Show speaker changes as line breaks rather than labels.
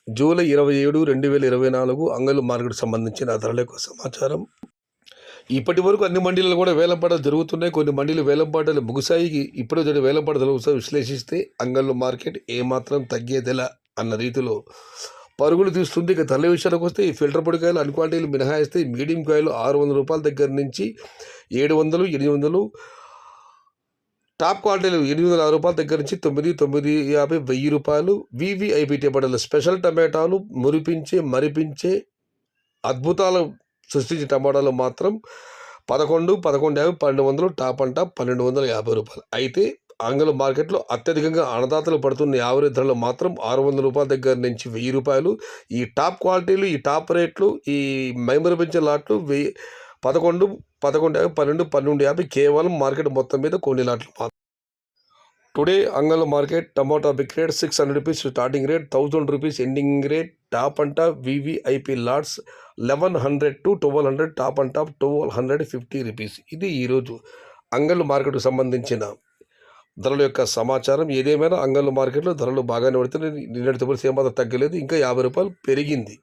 July 27, 2024 అంగళ్ళు market సంబంధించిన ధరల యొక్క సమాచారం. ఇప్పటి వరకు అన్ని మండీలలో కూడా వేలంపాటలు జరుగుతున్నాయి. కొన్ని మండీలు వేలంపాటలు ముగిశాయి. ఇప్పుడు వేలంపాటలు విశ్లేషిస్తే అంగళ్ళు మార్కెట్ ఏమాత్రం తగ్గేదెలా అన్న రీతిలో పరుగులు తీస్తుంది. ఇక ధరల విషయానికి వస్తే ఈ ఫిల్టర్ పొడికాయలు అన్ని క్వాలిటీలు మినహాయిస్తే మీడియం కాయలు 600 రూపాయల దగ్గర నుంచి 700, 800, టాప్ క్వాలిటీలు 806 రూపాయల దగ్గర నుంచి 950, 1000 రూపాయలు. వివిఐపి టమాటాలు స్పెషల్ టమాటాలు మరిపించే అద్భుతాలు సృష్టించే టమాటాలు మాత్రం 11, 1150, 1200, టాప్ అంట 1250 రూపాయలు. అయితే ఆంగ్ల మార్కెట్లో అత్యధికంగా అన్నదాతలు పడుతున్న యావరేజ్ ధరలు మాత్రం 600 రూపాయల దగ్గర నుంచి 1000 రూపాయలు. ఈ టాప్ క్వాలిటీలు, ఈ టాప్ రేట్లు, ఈ మైమరిపించే లాట్లు 11, 1150, 12, 1250 కేవలం మార్కెట్ మొత్తం మీద కొన్ని లాట్లు మాత్రం. టుడే అంగళ్ళ market tomato big rate 600 rupees starting rate, 1000 rupees ending rate. Top అంట వివిఐపి లాట్స్ 1100 to 1200, టాప్ అంట 1250 రూపీస్. ఇది ఈరోజు అంగళ్ళు మార్కెట్కు సంబంధించిన ధరల యొక్క సమాచారం. ఏదేమైనా అంగళ్ళు మార్కెట్లో ధరలు బాగానే పడుతున్నాయి. నిన్నటితో పోలిస్తే ఏమాత్రం తగ్గలేదు, ఇంకా 50 రూపాయలు పెరిగింది.